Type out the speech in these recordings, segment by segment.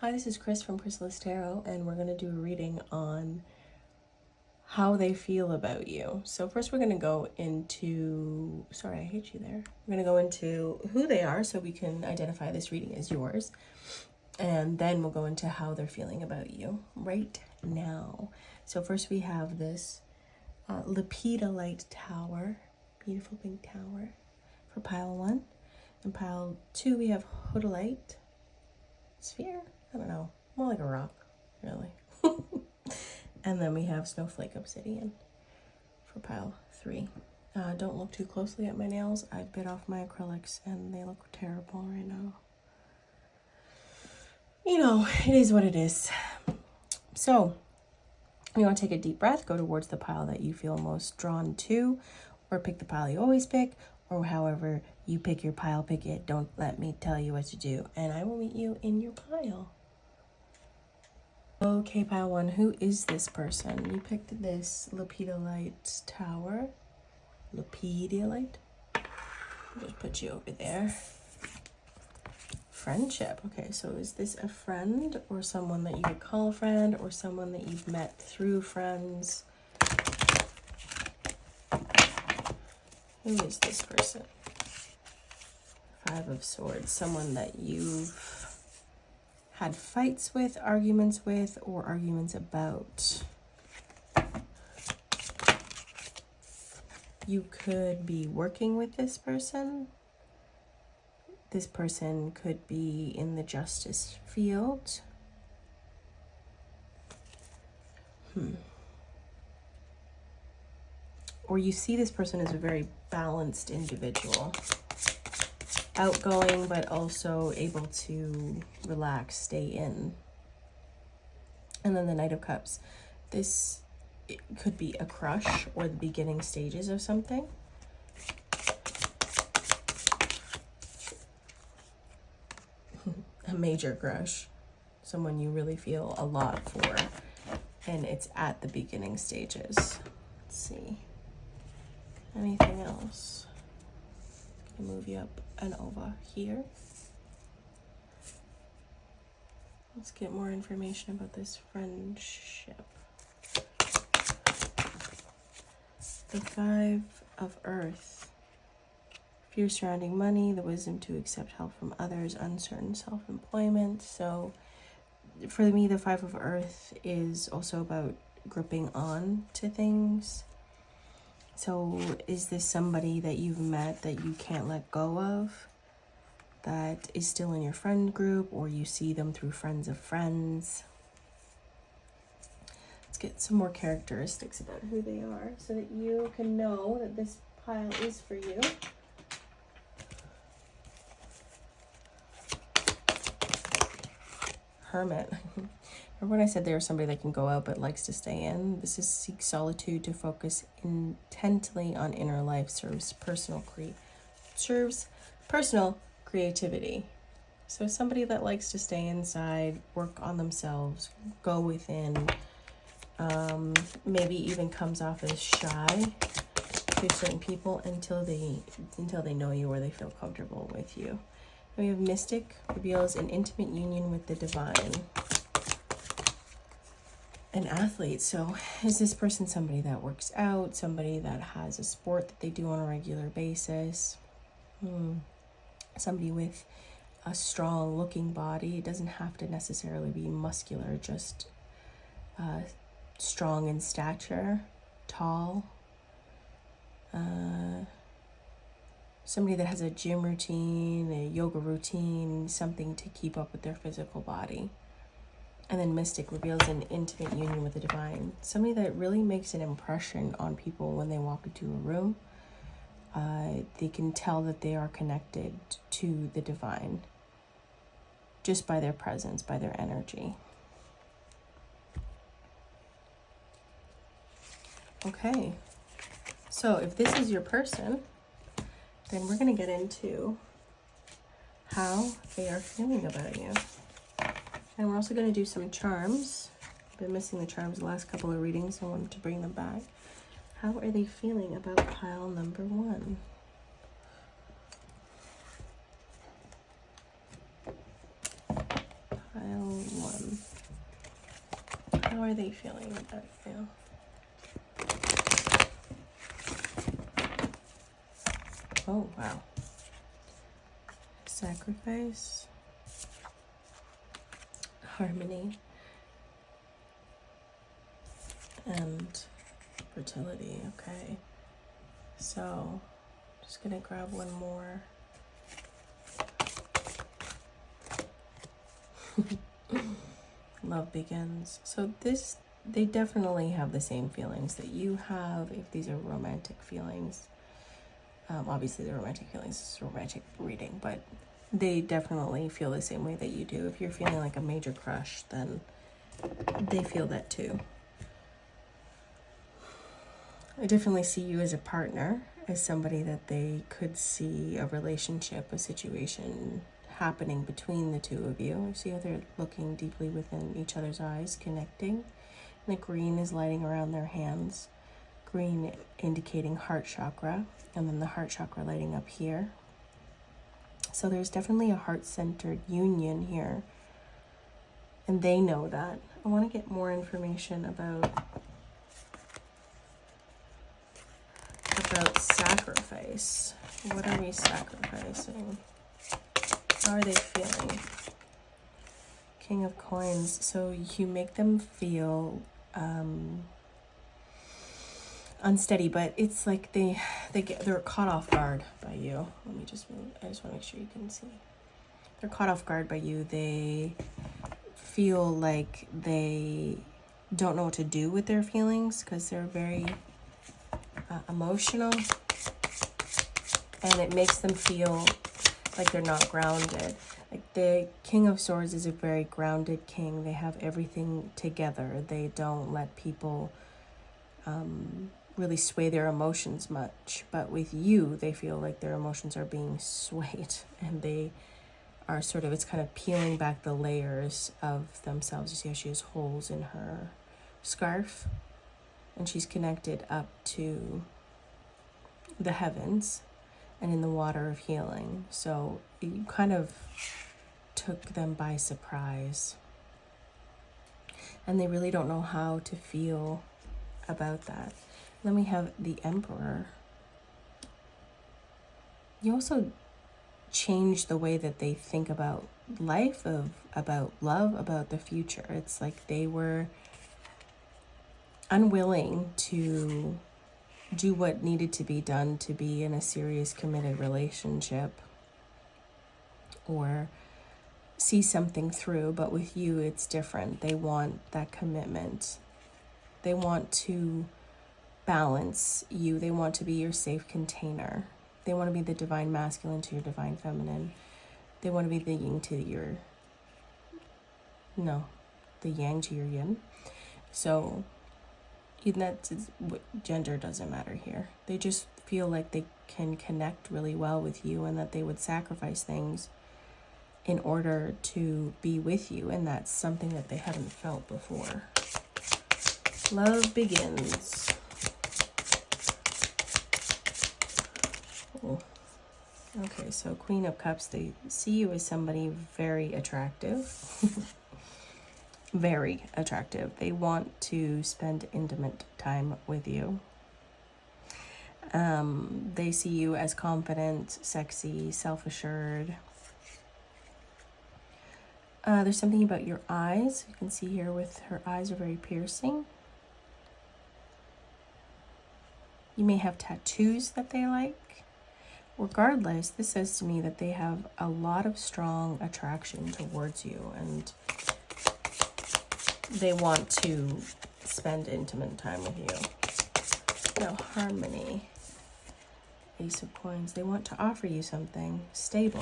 Hi, this is Chris from Chrysalis Tarot, and we're going to do a reading on how they feel about you. So first we're going to go into, sorry, I hate you there. We're going to go into who they are so we can identify this reading as yours. And then we'll go into how they're feeling about you right now. So first we have this Lepidolite tower, beautiful big tower for pile 1. In pile 2 we have Hodolite sphere. I don't know, more like a rock, really. And then we have Snowflake Obsidian for pile 3. Don't look too closely at my nails. I bit off my acrylics and they look terrible right now. You know, it is what it is. So, you want to take a deep breath, go towards the pile that you feel most drawn to, or pick the pile you always pick, or however you pick your pile, pick it. Don't let me tell you what to do. And I will meet you in your pile. Okay, pile 1, who is this person? You picked this Lepidolite tower. Lepidolite? I'll just put you over there. Friendship. Okay, so is this a friend or someone that you could call a friend or someone that you've met through friends? Who is this person? 5 of Swords. Someone that you've had fights with, arguments with, or arguments about. You could be working with this person. This person could be in the justice field. Or you see this person as a very balanced individual. Outgoing, but also able to relax, stay in. And then the Knight of Cups. This could be a crush or the beginning stages of something. A major crush. Someone you really feel a lot for. And it's at the beginning stages. Let's see. Anything else? I'm gonna move you up and over here. Let's get more information about this friendship. The 5 of Earth. Fear surrounding money, the wisdom to accept help from others, uncertain self-employment. So for me, the 5 of Earth is also about gripping on to things. So is this somebody that you've met that you can't let go of, that is still in your friend group, or you see them through friends of friends? Let's get some more characteristics about who they are so that you can know that this pile is for you. Hermit. Remember when I said they were somebody that can go out but likes to stay in? This is seek solitude to focus intently on inner life, serves personal creativity. So somebody that likes to stay inside, work on themselves, go within, maybe even comes off as shy to certain people until they know you or they feel comfortable with you. And we have Mystic, reveals an intimate union with the divine. An athlete. So is this person somebody that works out, somebody that has a sport that they do on a regular basis? Somebody with a strong looking body. It doesn't have to necessarily be muscular, just strong in stature, tall. Somebody that has a gym routine, a yoga routine, something to keep up with their physical body. And then Mystic reveals an intimate union with the divine. Somebody that really makes an impression on people when they walk into a room. They can tell that they are connected to the divine just by their presence, by their energy. Okay, so if this is your person, then we're going to get into how they are feeling about you. And we're also going to do some charms. I've been missing the charms the last couple of readings, so I wanted to bring them back. How are they feeling about pile number 1? Pile How are they feeling about you? Oh, wow. Sacrifice. Harmony. And fertility. Okay. So, just gonna grab one more. Love begins. So this, they definitely have the same feelings that you have if these are romantic feelings. Obviously the romantic feelings is a romantic reading, but they definitely feel the same way that you do. If you're feeling like a major crush, then they feel that too. I definitely see you as a partner, as somebody that they could see a relationship, a situation happening between the two of you. I see how they're looking deeply within each other's eyes, connecting. And the green is lighting around their hands. Green indicating heart chakra, and then the heart chakra lighting up here. So there's definitely a heart-centered union here. And they know that. I want to get more information about sacrifice. What are we sacrificing? How are they feeling? King of Coins. So you make them feel unsteady, but it's like they're caught off guard by you. Let me just move. I just want to make sure you can see. They're caught off guard by you. They feel like they don't know what to do with their feelings because they're very emotional, and it makes them feel like they're not grounded. Like the King of Swords is a very grounded king. They have everything together. They don't let people really sway their emotions much. But with you, they feel like their emotions are being swayed, and they are sort of, it's kind of peeling back the layers of themselves. You see how she has holes in her scarf, and she's connected up to the heavens and in the water of healing. So you kind of took them by surprise, and they really don't know how to feel about that. Then we have the Emperor. You also change the way that they think about life, about love, about the future. It's like they were unwilling to do what needed to be done to be in a serious, committed relationship or see something through. But with you, it's different. They want that commitment. They want to balance you. They want to be your safe container. They want to be the divine masculine to your divine feminine. They want to be the yin to your, no, the yang to your yin. So even that gender doesn't matter here. They just feel like they can connect really well with you, and that they would sacrifice things in order to be with you. And that's something that they haven't felt before. Love begins. Oh. Okay, so Queen of Cups, they see you as somebody very attractive. Very attractive. They want to spend intimate time with you. They see you as confident, sexy, self-assured. There's something about your eyes. You can see here with her eyes are very piercing. You may have tattoos that they like. Regardless, this says to me that they have a lot of strong attraction towards you, and they want to spend intimate time with you. Now, harmony. Ace of Coins. They want to offer you something stable.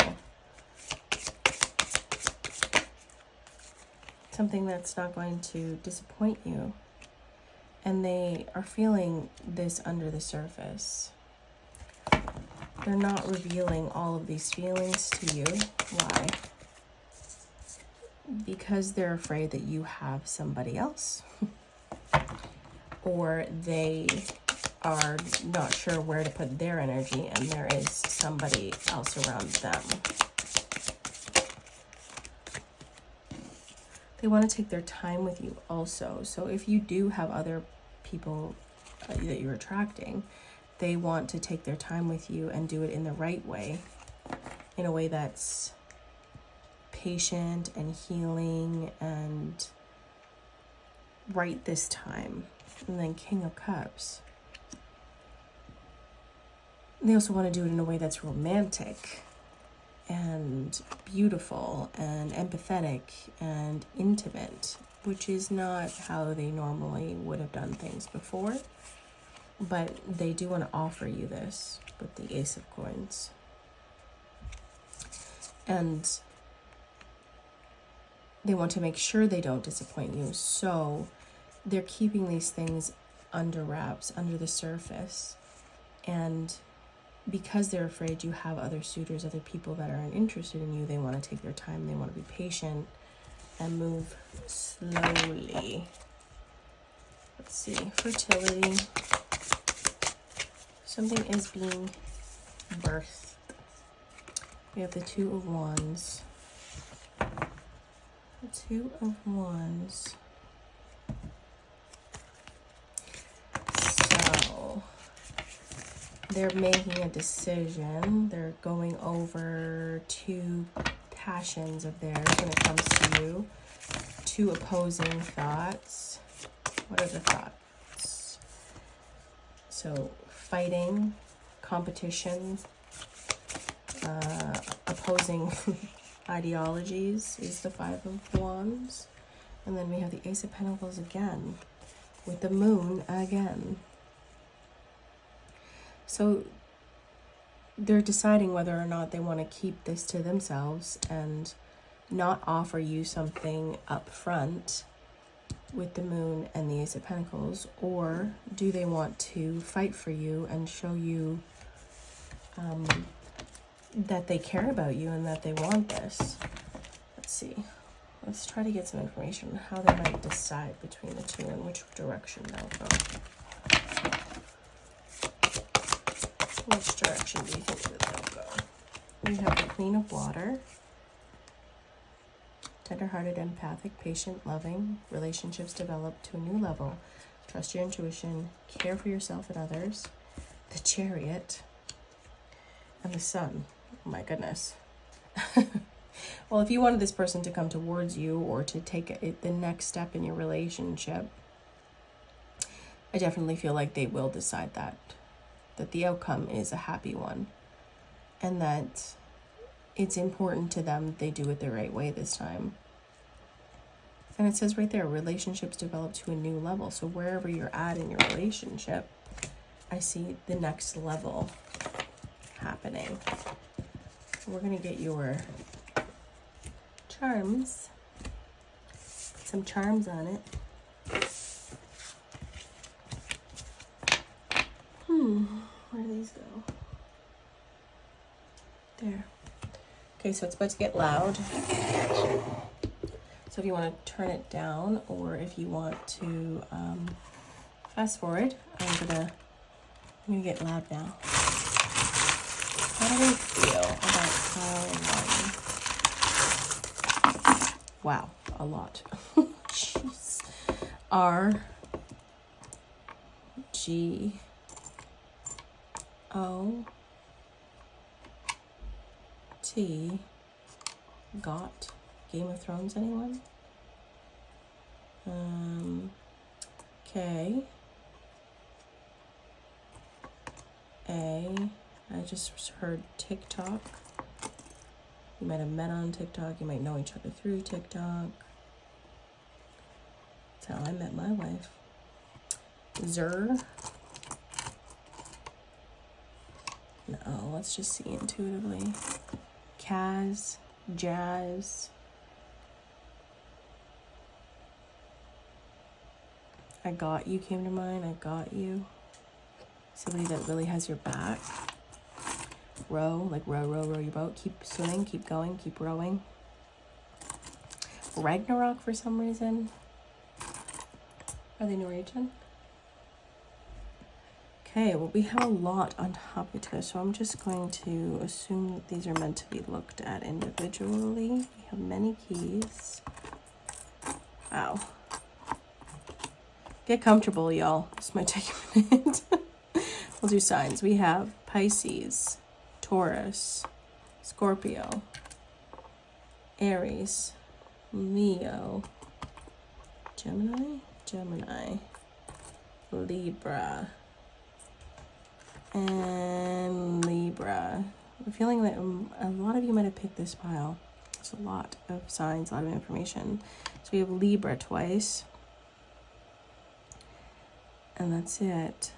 Something that's not going to disappoint you. And they are feeling this under the surface. They're not revealing all of these feelings to you. Why? Because they're afraid that you have somebody else. Or they are not sure where to put their energy, and there is somebody else around them. They want to take their time with you also. So if you do have other people that you're attracting, they want to take their time with you and do it in the right way, in a way that's patient and healing and right this time. And then King of Cups. They also want to do it in a way that's romantic and beautiful and empathetic and intimate, which is not how they normally would have done things before. But they do want to offer you this with the Ace of Coins. And they want to make sure they don't disappoint you. So they're keeping these things under wraps, under the surface. And because they're afraid you have other suitors, other people that are interested in you, they want to take their time, they want to be patient and move slowly. Let's see, fertility. Something is being birthed. We have the Two of Wands. The Two of Wands. So they're making a decision. They're going over two passions of theirs when it comes to you. Two opposing thoughts. What are the thoughts? So fighting, competition, opposing ideologies is the Five of Wands. And then we have the Ace of Pentacles again, with the Moon again. So they're deciding whether or not they want to keep this to themselves and not offer you something up front with the Moon and the Ace of Pentacles, or do they want to fight for you and show you that they care about you and that they want this. Let's see. Let's try to get some information on how they might decide between the two and which direction they'll go. Which direction do you think that they'll go? We have the Queen of Water. Tender-hearted, empathic, patient, loving. Relationships develop to a new level. Trust your intuition. Care for yourself and others. The Chariot. And the Sun. Oh my goodness. Well, if you wanted this person to come towards you or to take the next step in your relationship, I definitely feel like they will decide that the outcome is a happy one, and that it's important to them that they do it the right way this time. And it says right there, relationships develop to a new level. So wherever you're at in your relationship, I see the next level happening. We're going to get your charms. Put some charms on it. Where do these go? There. Okay, so it's about to get loud. So if you want to turn it down, or if you want to fast forward, I'm gonna get loud now. How do they feel about pile one? Wow, a lot. Jeez. R G O T. Got Game of Thrones, anyone? K A. I just heard TikTok. You might have met on TikTok. You might know each other through TikTok. That's how I met my wife. Zer. No, let's just see intuitively. Kaz. Jazz. I got you came to mind. I got you. Somebody that really has your back. Row, like row your boat. Keep swimming, keep going, keep rowing. Ragnarok for some reason. Are they Norwegian? Okay, well, we have a lot on top of this, so I'm just going to assume that these are meant to be looked at individually. We have many keys. Ow. Get comfortable, y'all. This might take a minute. We'll do signs. We have Pisces, Taurus, Scorpio, Aries, Leo, Gemini, Libra, and Libra. I'm feeling that a lot of you might have picked this pile. There's a lot of signs, a lot of information. So we have Libra twice. And that's it.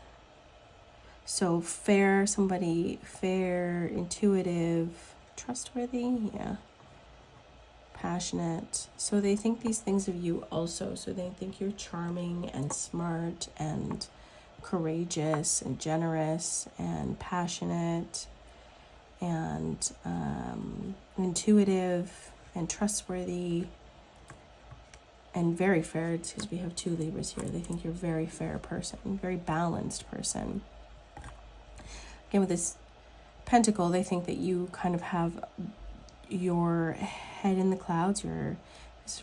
So fair, somebody fair, intuitive, trustworthy, yeah. Passionate. So they think these things of you also. So they think you're charming and smart and courageous and generous and passionate and intuitive and trustworthy and very fair, because we have 2 Libras here. They think you're a very fair person, very balanced person. Again, with this pentacle, they think that you kind of have your head in the clouds.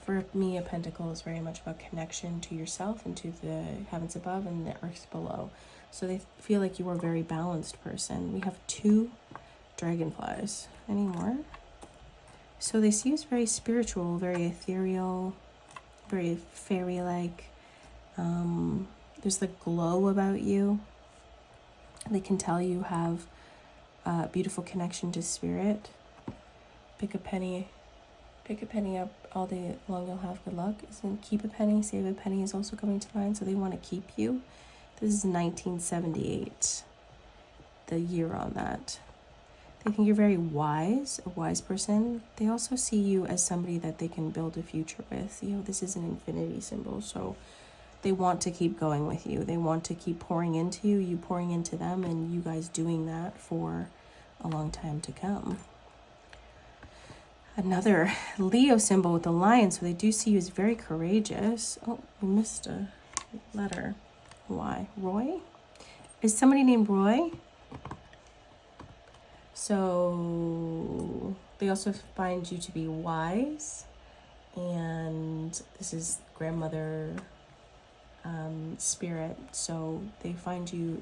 For me, a pentacle is very much about connection to yourself and to the heavens above and the earth below. So they feel like you are a very balanced person. We have 2 dragonflies. Any more? So they see you as very spiritual, very ethereal, very fairy-like. There's the glow about you. They can tell you have a beautiful connection to spirit. Pick a penny up all day long, you'll have good luck. Isn't keep a penny, save a penny is also coming to mind, so they want to keep you. This is 1978, the year on that. They think you're very wise, a wise person. They also see you as somebody that they can build a future with. You know, this is an infinity symbol, so they want to keep going with you. They want to keep pouring into you, you pouring into them, and you guys doing that for a long time to come. Another Leo symbol with the lion, so they do see you as very courageous. Oh, we missed a letter. Why? Roy? Is somebody named Roy? So they also find you to be wise, and this is grandmother spirit, so they find you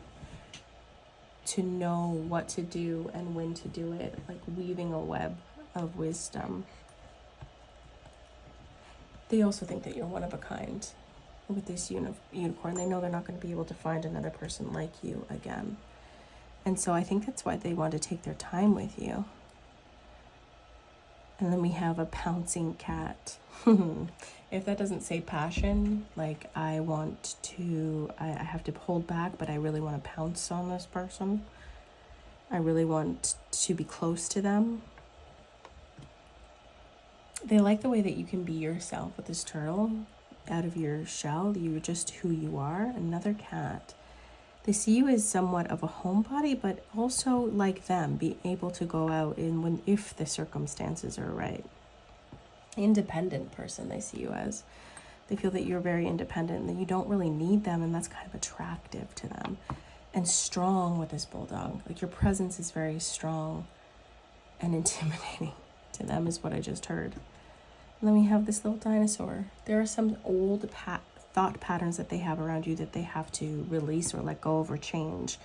to know what to do and when to do it, like weaving a web of wisdom. They also think that you're one of a kind with this unicorn. They know they're not going to be able to find another person like you again. And so I think that's why they want to take their time with you. And then we have a pouncing cat. If that doesn't say passion, like I have to hold back, but I really want to pounce on this person. I really want to be close to them. They like the way that you can be yourself with this turtle. Out of your shell, you're just who you are. Another cat. They see you as somewhat of a homebody, but also like them, be able to go out if the circumstances are right. Independent person they see you as. They feel that you're very independent and that you don't really need them, and that's kind of attractive to them. And strong with this bulldog. Like your presence is very strong and intimidating to them is what I just heard. And then we have this little dinosaur. There are some old thought patterns that they have around you that they have to release or let go of or change.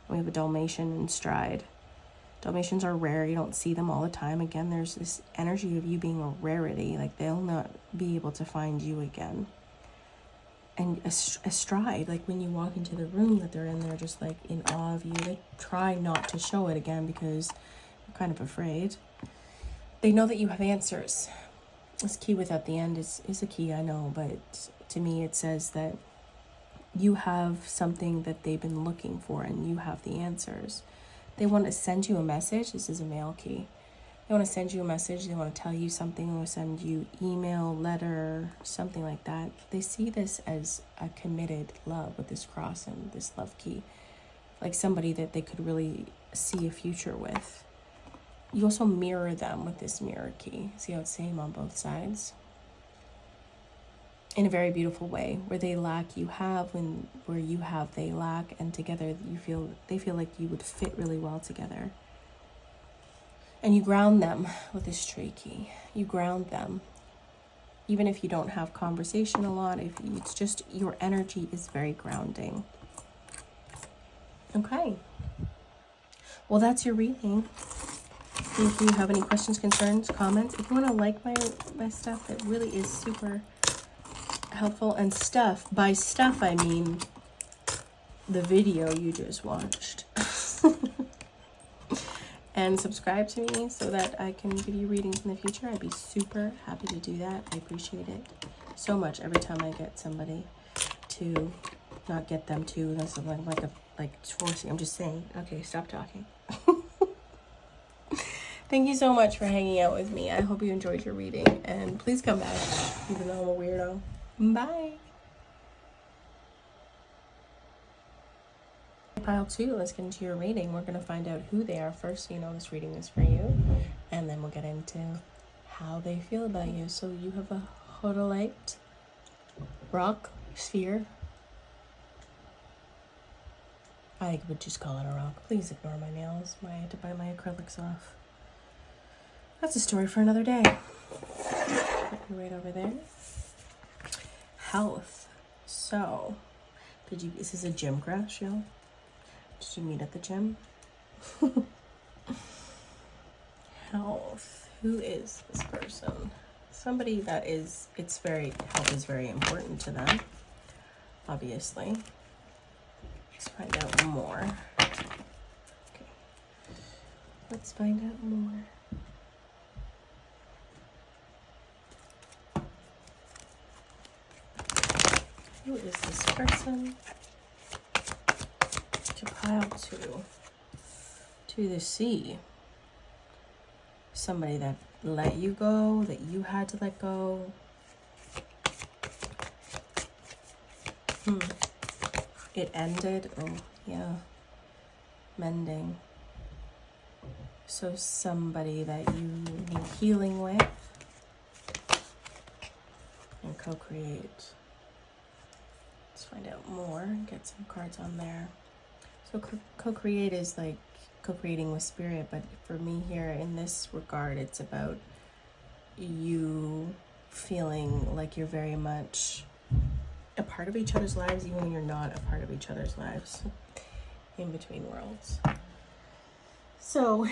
We have a Dalmatian in stride. Dalmatians are rare. You don't see them all the time. Again, there's this energy of you being a rarity. Like they'll not be able to find you again. And astride, like when you walk into the room that they're in, they're just like in awe of you. They try not to show it again because they're kind of afraid. They know that you have answers. This key without the end is a key, I know, but to me it says that you have something that they've been looking for and you have the answers. They want to send you a message. This is a male key. They want to send you a message. They want to tell you something. They want to send you email, letter, something like that. They see this as a committed love with this cross and this love key. Like somebody that they could really see a future with. You also mirror them with this mirror key. See how it's same on both sides? In a very beautiful way. Where they lack, you have. Where you have, they lack. And together, they feel like you would fit really well together. And you ground them with this tree key. You ground them. even if you don't have conversation a lot, if it's just your energy is very grounding. Okay. Well, that's your reading. If you have any questions, concerns, comments, if you want to like my stuff, it really is super helpful. And stuff, by stuff I mean the video you just watched. And subscribe to me so that I can give you readings in the future. I'd be super happy to do that. I appreciate it so much every time I get somebody to, not get them to, that's like forcing. I'm just saying. Okay, stop talking. Thank you so much for hanging out with me. I hope you enjoyed your reading, and please come back, even though I'm a weirdo. Bye. Pile 2, let's get into your reading. We're going to find out who they are first, so you know this reading is for you, and then we'll get into how they feel about you. So you have a hodolite rock sphere. I would just call it a rock. Please ignore my nails. I had to buy my acrylics off. That's a story for another day. Put you right over there. Health. So, is this a gym crush, yo? Did you meet at the gym? Health. Who is this person? Somebody that is, health is very important to them, obviously. Let's find out more. Okay. Let's find out more. Who is this person? To pile 2. To the sea. Somebody that let you go, that you had to let go. It ended. Oh, yeah. Mending. So somebody that you need healing with. And co-create. Let's find out more. Get some cards on there. So co-create is like co-creating with spirit, but for me here in this regard, it's about you feeling like you're very much a part of each other's lives, even when you're not a part of each other's lives. In between worlds. So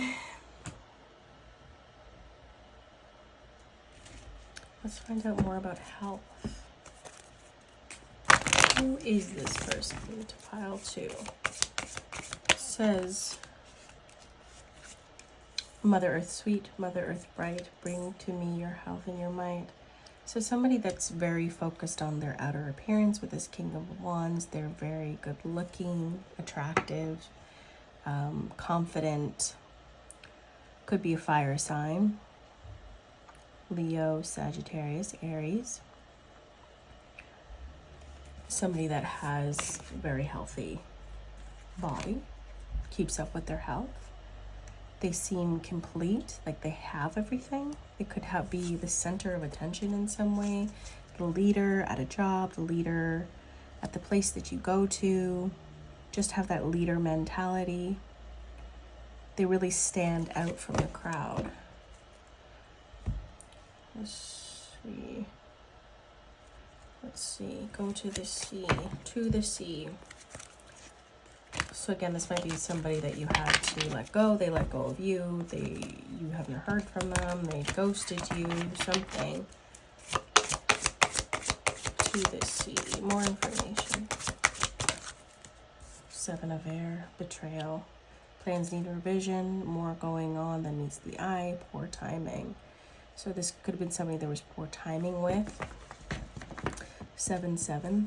let's find out more about health. Who is this person? To pile 2. It says, Mother Earth sweet, Mother Earth bright, bring to me your health and your might. So somebody that's very focused on their outer appearance with this King of Wands. They're very good looking, attractive, confident. Could be a fire sign. Leo, Sagittarius, Aries. Somebody that has a very healthy body, keeps up with their health. They seem complete, like they have everything. They could be the center of attention in some way. The leader at a job, the leader at the place that you go to. Just have that leader mentality. They really stand out from the crowd. Let's see. Go to the sea. To the sea. So again, this might be somebody that you had to let go. They let go of you. You haven't heard from them. They ghosted you. Something. To the sea. More information. 7 of Air. Betrayal. Plans need revision. More going on than meets the eye. Poor timing. So this could have been somebody there was poor timing with. 7-7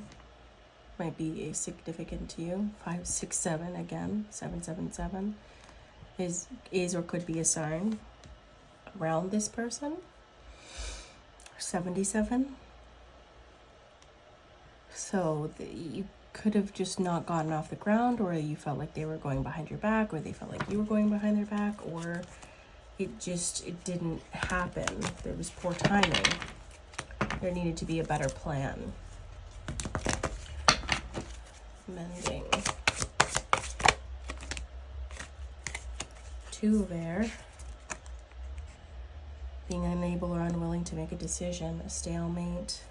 might be significant to you. 5-6-7 again. 7-7-7 is or could be a sign around this person. 77. So you could have just not gotten off the ground, or you felt like they were going behind your back, or they felt like you were going behind their back, or it didn't happen. There was poor timing. There needed to be a better plan. Mending. 2 of Air. being unable or unwilling to make a decision, a stalemate,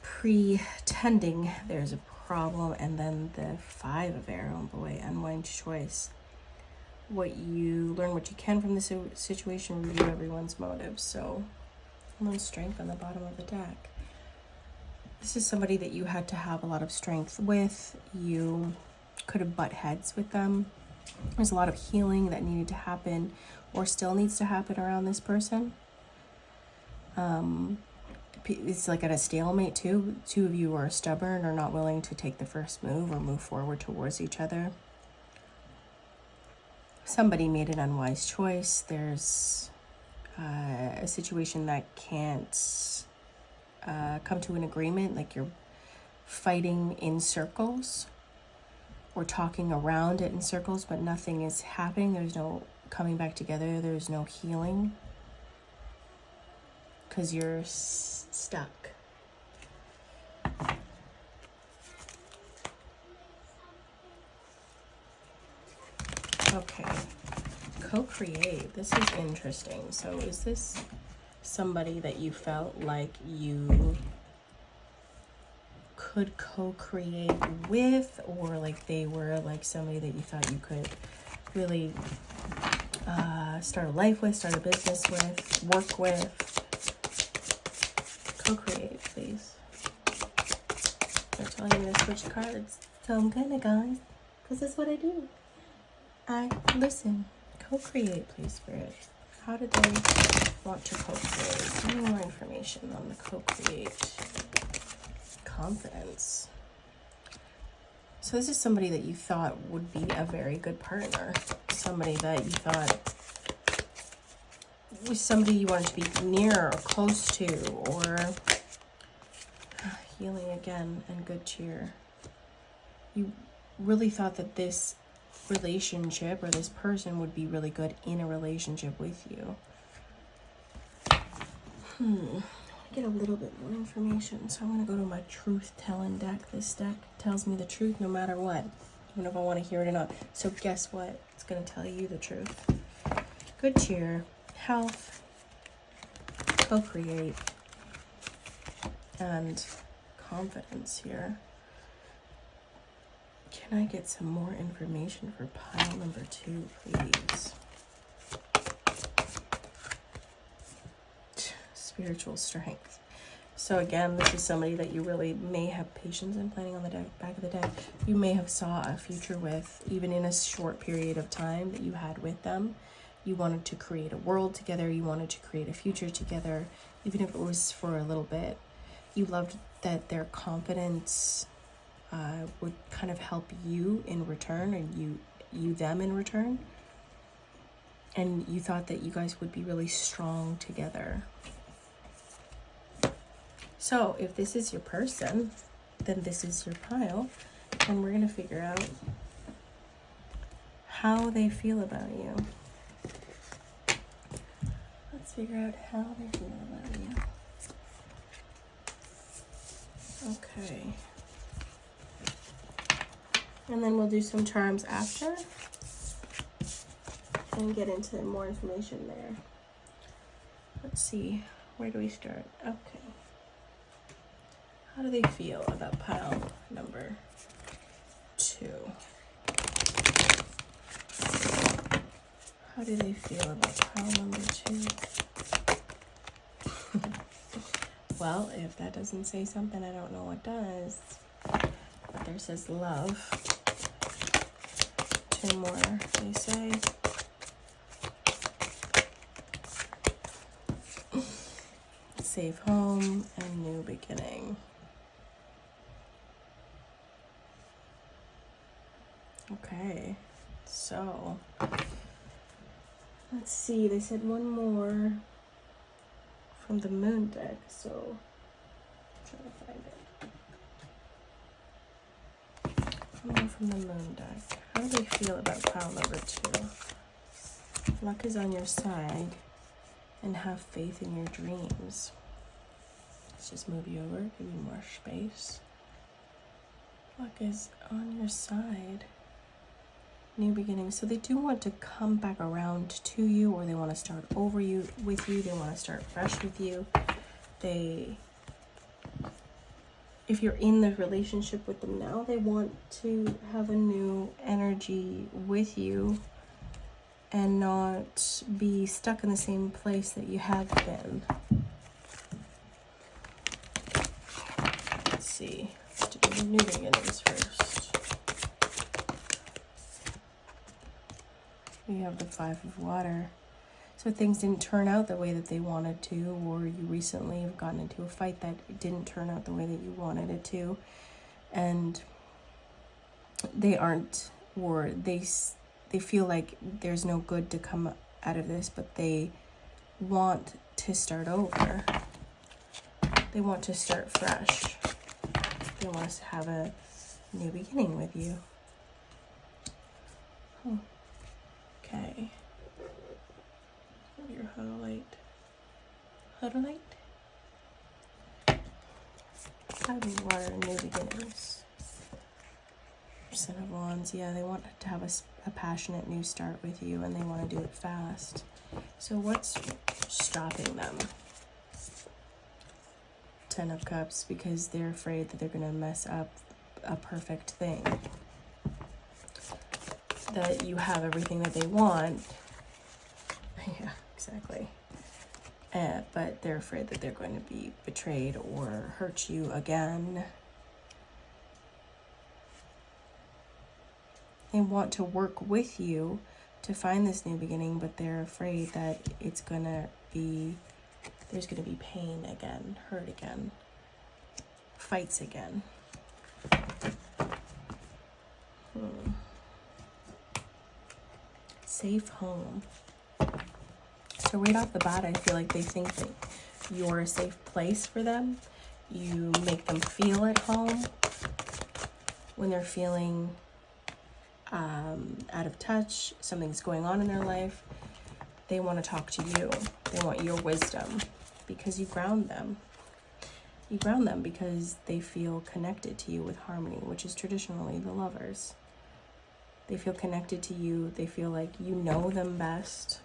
pretending there's a problem, and then the 5 of arrow, boy, unwind choice. What you learn what you can from this situation, review everyone's motives. So, strength on the bottom of the deck. This is somebody that you had to have a lot of strength with. You could have butt heads with them. There's a lot of healing that needed to happen or still needs to happen around this person. It's like at a stalemate too. 2 of you are stubborn or not willing to take the first move or move forward towards each other. Somebody made an unwise choice. There's a situation that can't come to an agreement, like you're fighting in circles or talking around it in circles, but nothing is happening. There's no coming back together. There's no healing because you're stuck. Okay, co-create. This is interesting. So is this somebody that you felt like you could co-create with, or like they were like somebody that you thought you could really start a life with, start a business with, work with? Co-create, please. They're telling me to switch cards, so I'm gonna, guys, because that's what I do. I listen. Co-create, please, Spirit. How did they want to co-create? Give me more information on the co-create. Confidence. So this is somebody that you thought would be a very good partner. Somebody that you thought was somebody you wanted to be near or close to, or healing again and good cheer. You really thought that this relationship or this person would be really good in a relationship with you. Get a little bit more information. So I'm going to go to my truth-telling deck. This deck tells me the truth no matter what, even if I want to hear it or not. So guess what? It's going to tell you the truth. Good cheer, health, co-create, and confidence here. Can I get some more information for pile number 2, please? Spiritual strength. So again, this is somebody that you really may have patience in planning on the back of the deck. You may have saw a future with, even in a short period of time that you had with them. You wanted to create a world together. You wanted to create a future together, even if it was for a little bit. You loved that their confidence would kind of help you in return, and you them in return. And you thought that you guys would be really strong together. So if this is your person, then this is your pile, and we're going to figure out how they feel about you. Let's figure out how they feel about you. Okay. And then we'll do some charms after and get into more information there. Let's see. Where do we start? Okay. How do they feel about pile number 2? How do they feel about pile number 2? Well, if that doesn't say something, I don't know what does. But there says love. 2 more, they say. Safe home and new beginning. Okay, so let's see. They said one more from the moon deck, so I'm trying to find it. One more from the moon deck. How do they feel about pile number 2? Luck is on your side, and have faith in your dreams. Let's just move you over, give you more space. Luck is on your side. New beginnings. So they do want to come back around to you, or they want to start over with you. They want to start fresh with you. If you're in the relationship with them now, they want to have a new energy with you and not be stuck in the same place that you have been. Let's see. Let's do the new beginnings first. We have the Five of Water. So things didn't turn out the way that they wanted to, or you recently have gotten into a fight that didn't turn out the way that you wanted it to, and they aren't, or they feel like there's no good to come out of this, but they want to start over. They want to start fresh. They want us to have a new beginning with you. Okay. Your Huddlite. Five of Water, new beginnings. Son of Wands, yeah, they want to have a passionate new start with you, and they want to do it fast. So what's stopping them? Ten of Cups, because they're afraid that they're going to mess up a perfect thing. That you have everything that they want. Yeah, exactly. But they're afraid that they're going to be betrayed or hurt you again. They want to work with you to find this new beginning, but they're afraid that there's going to be pain again, hurt again, fights again. Safe home. So right off the bat, I feel like they think that you're a safe place for them. You make them feel at home when they're feeling out of touch, something's going on in their life. They want to talk to you. They want your wisdom because you ground them. You ground them because they feel connected to you with harmony, which is traditionally the lovers. They feel connected to you. They feel like you know them best.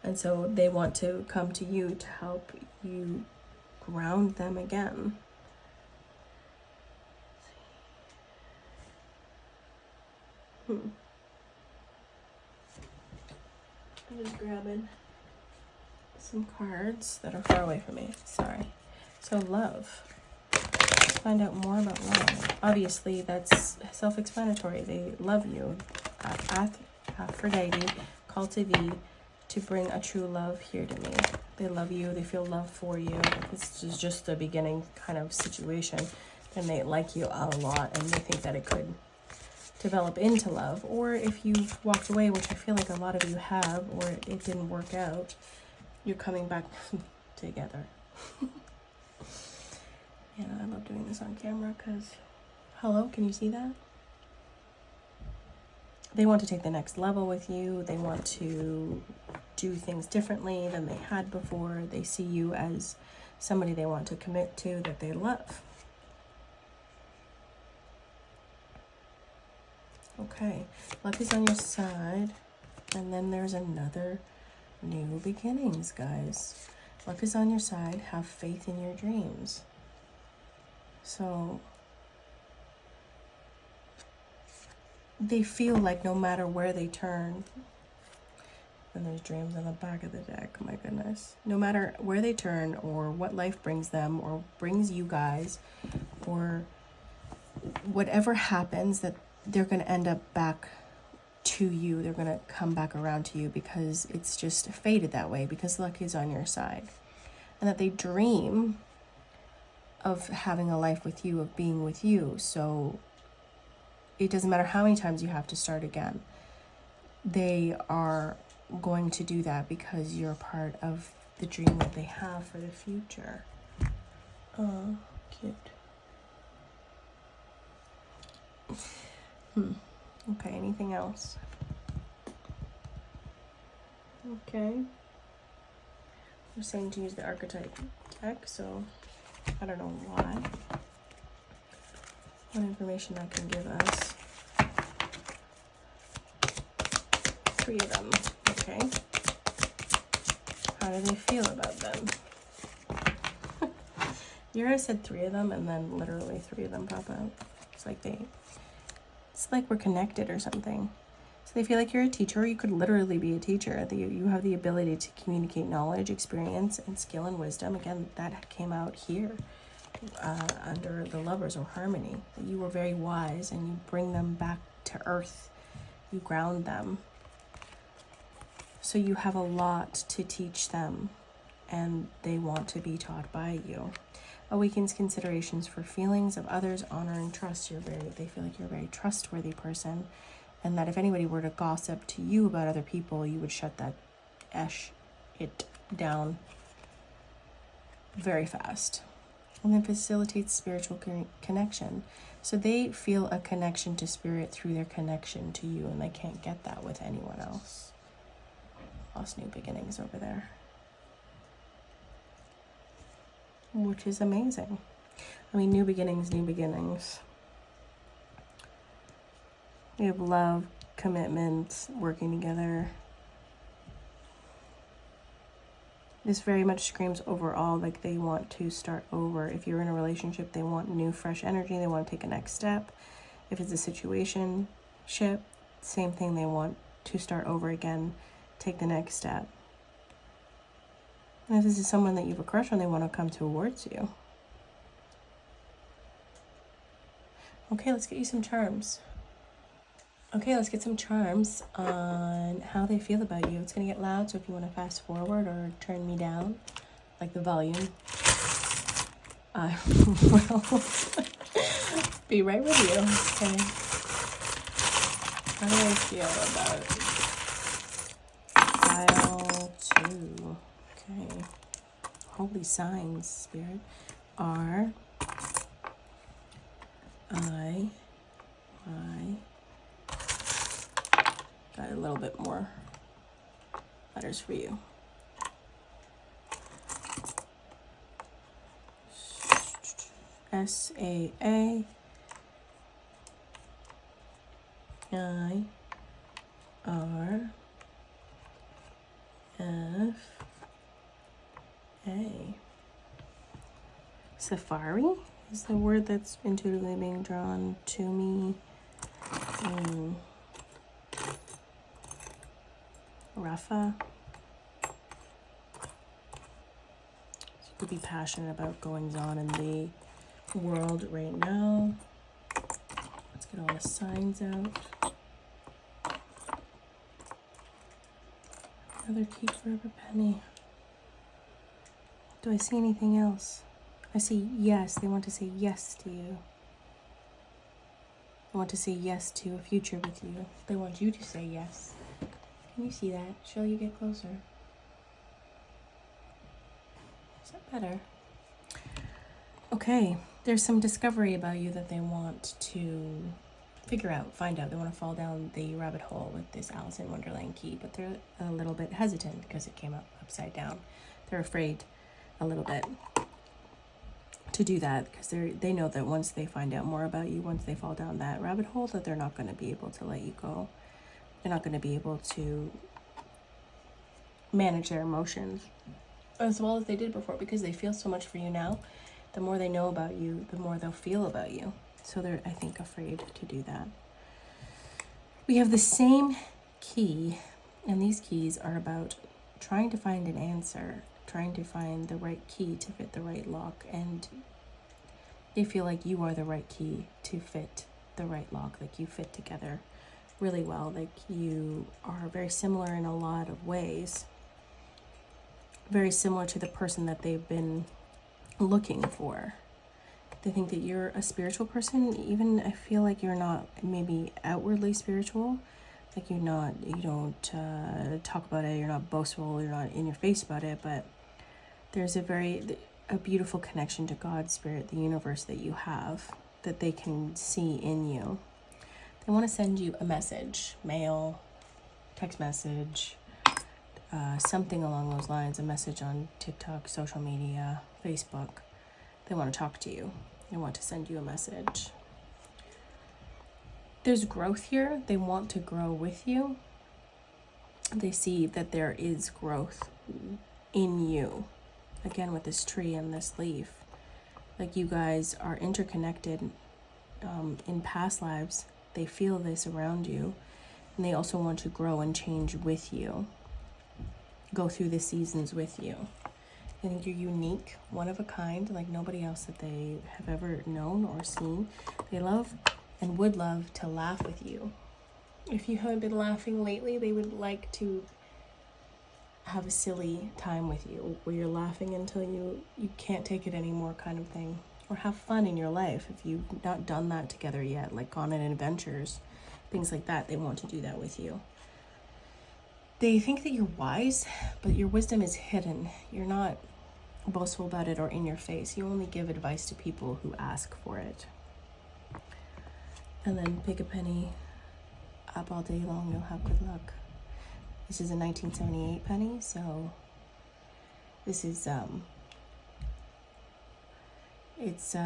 And so they want to come to you to help you ground them again. I'm just grabbing some cards that are far away from me. Sorry. So love. Let's find out more about love. Obviously, that's self-explanatory. They love you. Aphrodite, called to thee to bring a true love here to me. They love you. They feel love for you. This is just the beginning kind of situation. And they like you a lot, and they think that it could develop into love. Or if you've walked away, which I feel like a lot of you have, or it didn't work out, you're coming back together. Yeah, I love doing this on camera because, hello, can you see that? They want to take the next level with you. They want to do things differently than they had before. They see you as somebody they want to commit to, that they love. Okay, luck is on your side. And then there's another new beginnings, guys. Luck is on your side. Have faith in your dreams. So they feel like no matter where they turn, and there's dreams on the back of the deck, my goodness. No matter where they turn or what life brings them or brings you guys, or whatever happens, that they're going to end up back to you. They're going to come back around to you because it's just fated that way, because luck is on your side. And that they dream of having a life with you, of being with you. So it doesn't matter how many times you have to start again. They are going to do that because you're part of the dream that they have for the future. Oh, cute. Okay, anything else? Okay. I'm saying to use the archetype deck, so I don't know why. What information that can give us. 3 of them. Okay. How do they feel about them? You already said 3 of them, and then literally 3 of them pop out. It's like we're connected or something. So they feel like you're a teacher, or you could literally be a teacher. You have the ability to communicate knowledge, experience, and skill and wisdom. Again, that came out here under the Lovers or Harmony. You were very wise, and you bring them back to earth. You ground them. So you have a lot to teach them, and they want to be taught by you. Awakens considerations for feelings of others, honor and trust. They feel like you're a very trustworthy person, and that if anybody were to gossip to you about other people, you would shut it down very fast. And then facilitates spiritual connection. So they feel a connection to spirit through their connection to you, and they can't get that with anyone else. Lost new beginnings over there, which is amazing. I mean, new beginnings. We have love, commitment, working together. This very much screams overall like they want to start over. If you're in a relationship, they want new, fresh energy. They want to take a next step. If it's a situationship, same thing. They want to start over again, take the next step. And if this is someone that you have a crush on, they want to come towards you. Okay, let's get you some charms. Okay, let's get some charms on how they feel about you. It's going to get loud, so if you want to fast forward or turn me down, like the volume, I will be right with you. Okay. How do I feel about pile 2? Okay. Holy signs, Spirit. R, I, got a little bit more letters for you. S-A-A, I, R, F, A. Safari is the word that's intuitively being drawn to me. Rafa. So you could be passionate about goings on in the world right now. Let's get all the signs out. Another keep forever penny. Do I see anything else? I see yes. They want to say yes to you. They want to say yes to a future with you. They want you to say yes. Can you see that? Shall you get closer? Is that better? Okay, there's some discovery about you that they want to figure out, find out. They want to fall down the rabbit hole with this Alice in Wonderland key, but they're a little bit hesitant because it came up upside down. They're afraid a little bit to do that because they know that once they find out more about you, once they fall down that rabbit hole, that they're not going to be able to let you go. They're not going to be able to manage their emotions as well as they did before because they feel so much for you now. The more they know about you, the more they'll feel about you. So they're, I think, afraid to do that. We have the same key, and these keys are about trying to find an answer, trying to find the right key to fit the right lock, and they feel like you are the right key to fit the right lock, like you fit together really well, like you are very similar in a lot of ways, very similar to the person that they've been looking for. They think that you're a spiritual person. Even I feel like you're not maybe outwardly spiritual, like you don't talk about it, you're not boastful, you're not in your face about it, but there's a beautiful connection to God, Spirit, the universe that you have, that they can see in you. They want to send you a message, mail, text message, something along those lines, a message on TikTok, social media, Facebook. They want to talk to you. They want to send you a message. There's growth here. They want to grow with you. They see that there is growth in you. Again, with this tree and this leaf, like you guys are interconnected in past lives. They feel this around you, and they also want to grow and change with you, go through the seasons with you. I think you're unique, one of a kind, like nobody else that they have ever known or seen. They love and would love to laugh with you. If you haven't been laughing lately, they would like to have a silly time with you where you're laughing until you can't take it anymore, kind of thing. Or have fun in your life if you've not done that together yet, like gone on adventures, things like that. They want to do that with you. They think that you're wise, but your wisdom is hidden. You're not boastful about it or in your face. You only give advice to people who ask for it. And then pick a penny, up all day long, you'll have good luck. This is a 1978 penny, so this is it's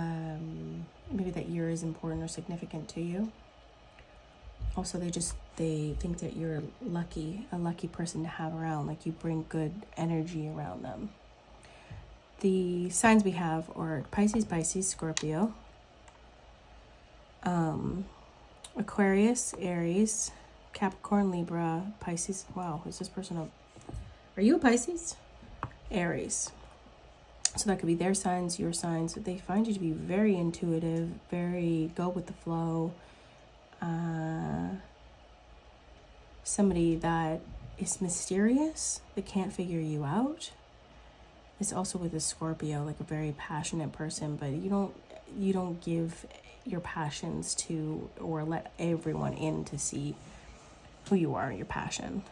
maybe that year is important or significant to you. Also, they think that you're lucky, a lucky person to have around, like you bring good energy around them. The signs we have are Pisces, Scorpio, Aquarius, Aries, Capricorn, Libra, Pisces. Wow, is this person are you a Pisces? Aries. So that could be their signs, your signs. They find you to be very intuitive, very go with the flow. Somebody that is mysterious, that can't figure you out. It's also with a Scorpio, like a very passionate person, but you don't give your passions to or let everyone in to see who you are, your passion.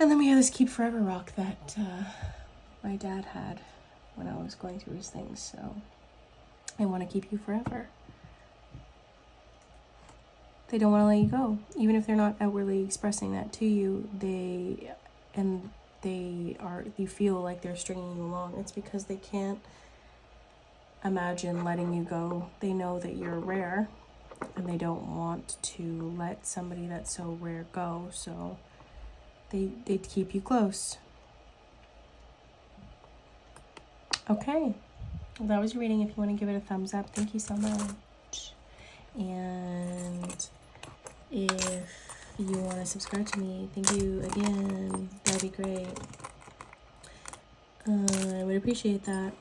And then we have this Keep Forever rock that my dad had when I was going through his things. So I want to keep you forever. They don't want to let you go, even if they're not outwardly expressing that to you. You feel like they're stringing you along. It's because they can't imagine letting you go. They know that you're rare, and they don't want to let somebody that's so rare go. So they keep you close. Okay, well, that was your reading. If you want to give it a thumbs up, thank you so much. And if you want to subscribe to me, thank you again. That'd be great. I would appreciate that.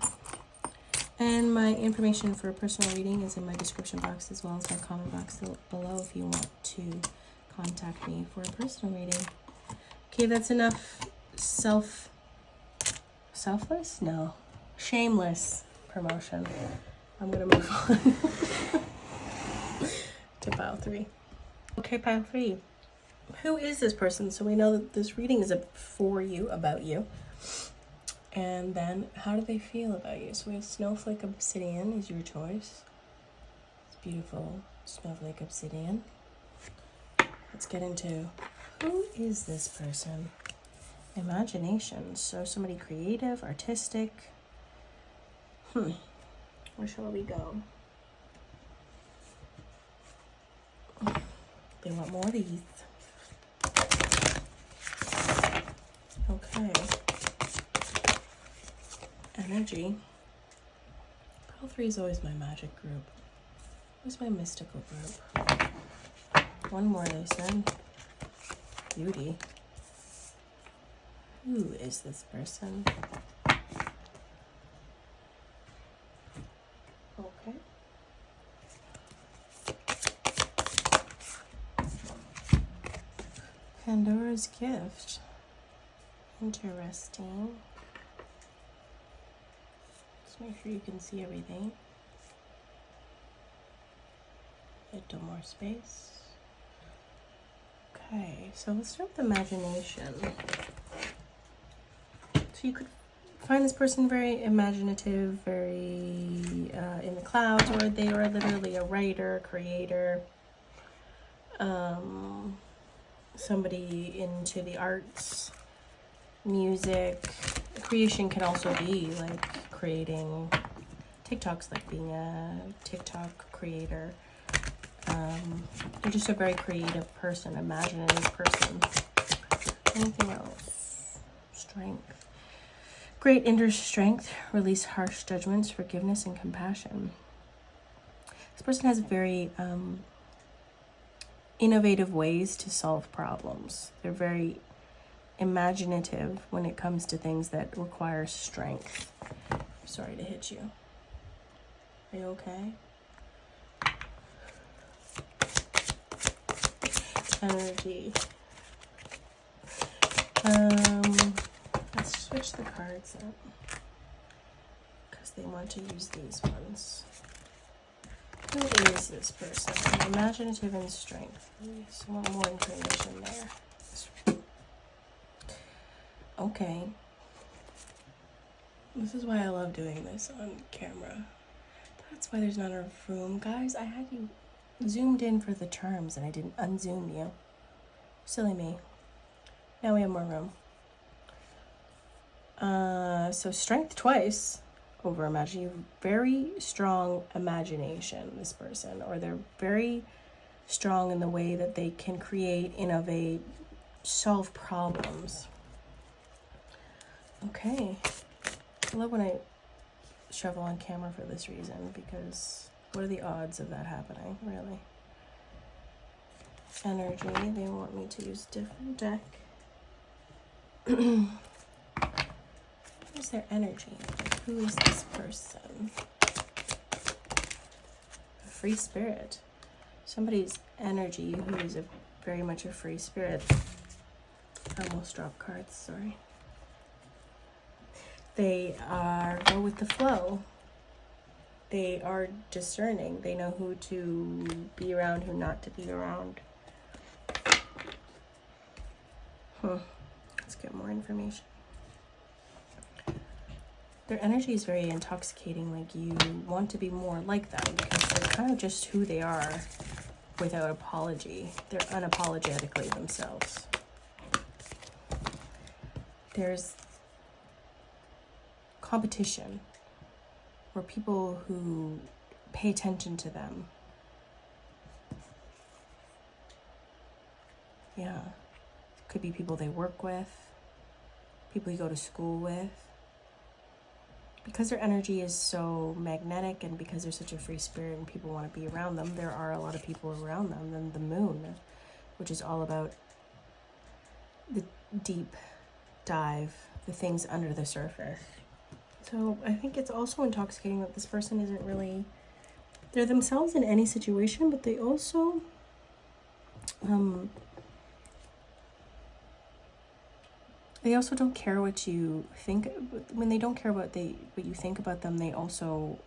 And my information for a personal reading is in my description box as well as my comment box below if you want to contact me for a personal reading. Okay, that's enough selfless? No. Shameless promotion. I'm gonna move on to pile 3. Okay, pile 3. Who is this person? So we know that this reading is for you, about you. And then, how do they feel about you? So we have Snowflake Obsidian is your choice. It's beautiful Snowflake Obsidian. Let's get into who is this person? Imagination. So somebody creative, artistic. Where shall we go? They want more of these. Okay. Energy. Pile 3 is always my magic group. Who's my mystical group? One more, they said. Beauty. Who is this person? Okay. Pandora's gift. Interesting. Just make sure you can see everything. Little more space. Okay, so let's start with imagination. So you could find this person very imaginative, very in the clouds, or they are literally a writer, creator, somebody into the arts, music. Creation can also be like creating TikToks, like being a TikTok creator. They're just a very creative person, imaginative person. Anything else? Strength. Great inner strength, release harsh judgments, forgiveness, and compassion. This person has very innovative ways to solve problems. They're very imaginative when it comes to things that require strength. Sorry to hit you. Are you okay? Energy. Let's switch the cards up because they want to use these ones. Who is this person? Imaginative and strength. So I want more information there. Okay. This is why I love doing this on camera. That's why there's not enough room. Guys, I had you zoomed in for the terms and I didn't unzoom you. Silly me. Now we have more room. So strength twice over imagine. You have very strong imagination, this person, or they're very strong in the way that they can create, innovate, solve problems. Okay. I love when I shovel on camera for this reason, because what are the odds of that happening, really? Energy, they want me to use different deck. What is their energy? Who is this person? A free spirit. Somebody's energy who is very much a free spirit. I almost dropped cards, sorry. They go with the flow. They are discerning. They know who to be around, who not to be around. Let's get more information. Their energy is very intoxicating. Like, you want to be more like them because they're kind of just who they are without apology. They're unapologetically themselves. There's competition or people who pay attention to them. Yeah. Could be people they work with, people you go to school with. Because their energy is so magnetic and because they're such a free spirit and people want to be around them, there are a lot of people around them. Then the moon, which is all about the deep dive, the things under the surface. So I think it's also intoxicating that this person isn't really, they're themselves in any situation, but they also, they also don't care what you think. When they don't care what you think about them, they also,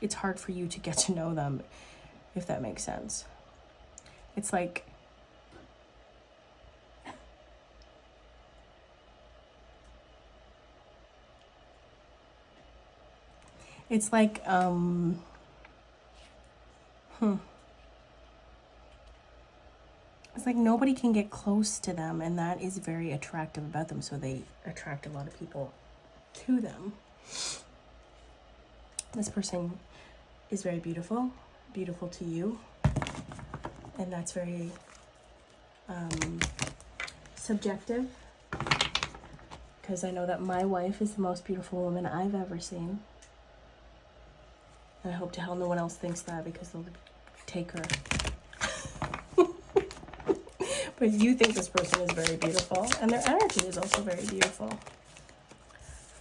it's hard for you to get to know them, if that makes sense. It's like, it's like, it's like nobody can get close to them, and that is very attractive about them, so they attract a lot of people to them. This person is very beautiful, beautiful to you, and that's very subjective, because I know that my wife is the most beautiful woman I've ever seen. And I hope to hell no one else thinks that, because they'll take her. But you think this person is very beautiful, and their energy is also very beautiful.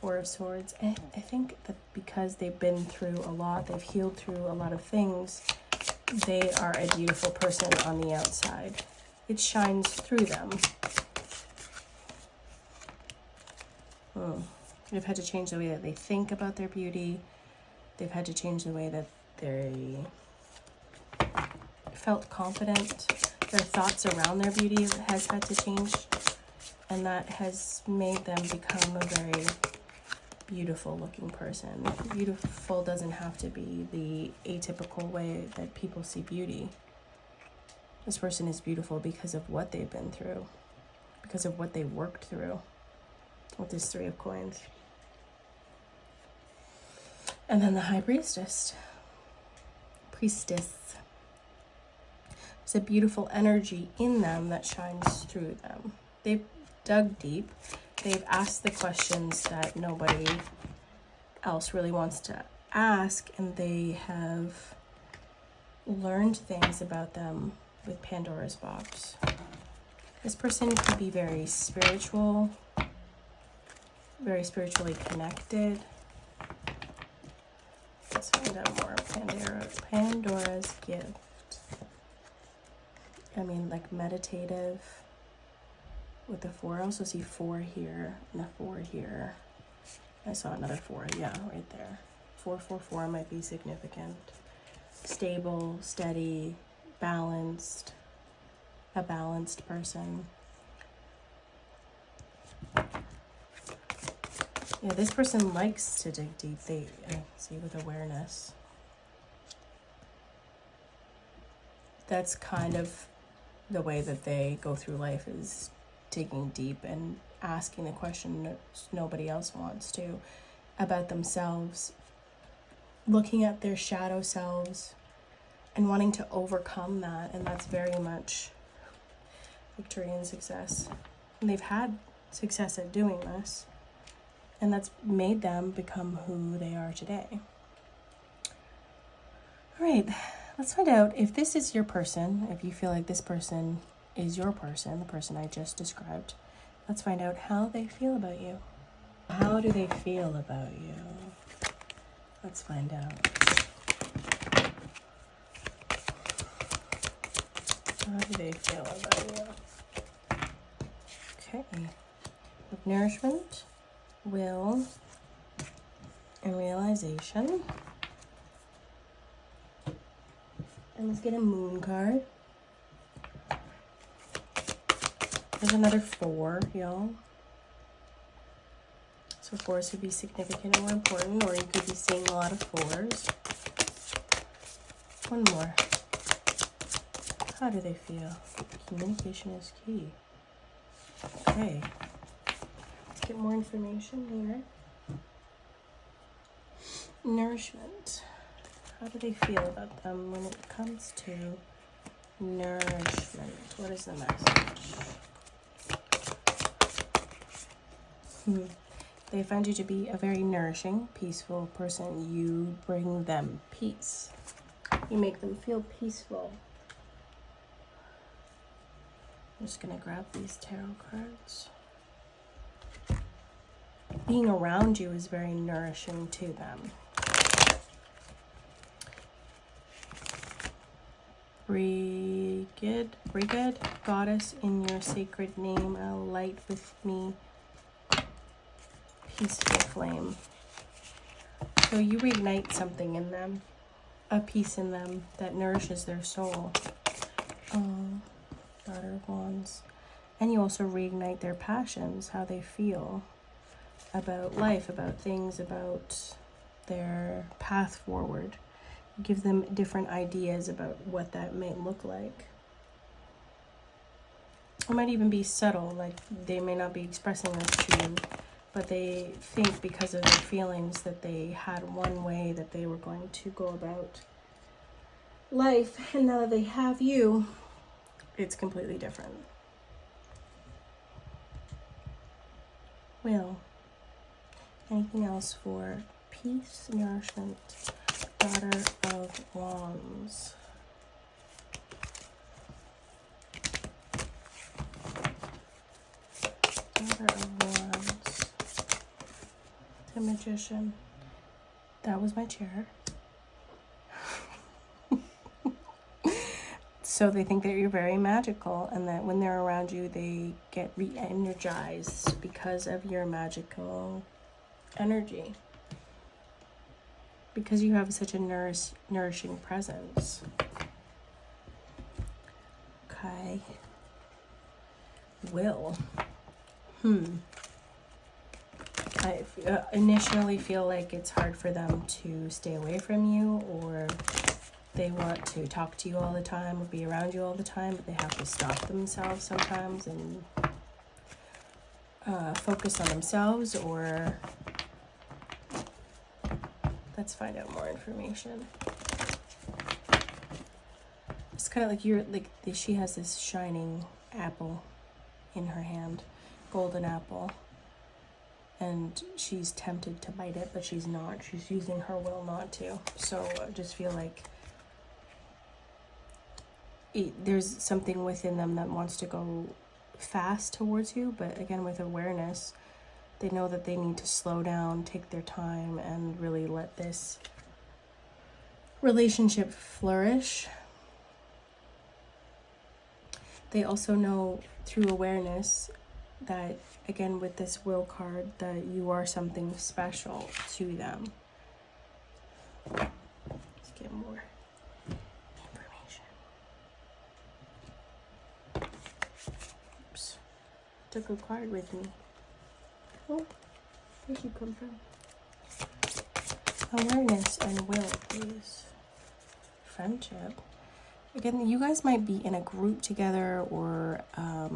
Four of Swords. I think that because they've been through a lot, they've healed through a lot of things, they are a beautiful person on the outside. It shines through them. They've had to change the way that they think about their beauty. They've had to change the way that they felt confident. Their thoughts around their beauty has had to change, and that has made them become a very beautiful looking person. Beautiful doesn't have to be the atypical way that people see beauty. This person is beautiful because of what they've been through, because of what they worked through with this Three of Coins. And then the High Priestess. There's a beautiful energy in them that shines through them. They've dug deep. They've asked the questions that nobody else really wants to ask, and they have learned things about them with Pandora's box. This person could be very spiritual, very spiritually connected. Let's find out more. Pandora's gift. I mean, like meditative with the 4. I also see 4 here and a 4 here. I saw another 4, yeah, right there. 444 might be significant. Stable, steady, balanced, a balanced person. Yeah, this person likes to dig deep. They see with awareness. That's kind of the way that they go through life, is digging deep and asking the question that nobody else wants to about themselves, looking at their shadow selves and wanting to overcome that. And that's very much victory and success. And they've had success at doing this, and that's made them become who they are today. All right, let's find out if this is your person, if you feel like this person is your person, the person I just described. Let's find out how they feel about you. How do they feel about you? Let's find out. How do they feel about you? Okay. With nourishment, will, and realization. And let's get a moon card. There's another 4, y'all. So 4s could be significant or important, or you could be seeing a lot of 4s. One more. How do they feel? Communication is key. Okay. Let's get more information here. Nourishment. How do they feel about them when it comes to nourishment? What is the message? They find you to be a very nourishing, peaceful person. You bring them peace. You make them feel peaceful. I'm just going to grab these tarot cards. Being around you is very nourishing to them. Brigid, goddess, in your sacred name, a light with me, peaceful flame. So you reignite something in them, a peace in them that nourishes their soul. Daughter of Wands. And you also reignite their passions, how they feel about life, about things, about their path forward. Give them different ideas about what that may look like. It might even be subtle, like they may not be expressing this to you, but they think because of their feelings that they had one way that they were going to go about life, and now that they have you, it's completely different. Will. Anything else for peace, nourishment, Daughter of Wands? Daughter of Wands. The Magician. That was my chair. So they think that you're very magical, and that when they're around you, they get re-energized because of your magical energy. Because you have such a nourishing presence. Okay. Will. I initially feel like it's hard for them to stay away from you, or they want to talk to you all the time or be around you all the time, but they have to stop themselves sometimes and focus on themselves, or let's find out more information. It's kind of like she has this shining apple in her hand, golden apple, and she's tempted to bite it, but she's not. She's using her will not to. So I just feel like there's something within them that wants to go fast towards you, but again, with awareness, they know that they need to slow down, take their time, and really let this relationship flourish. They also know through awareness that, again, with this will card, that you are something special to them. Let's get more information. Oops. Took a card with me. Oh, where'd you come from? Awareness and will, please. Friendship. Again, you guys might be in a group together, or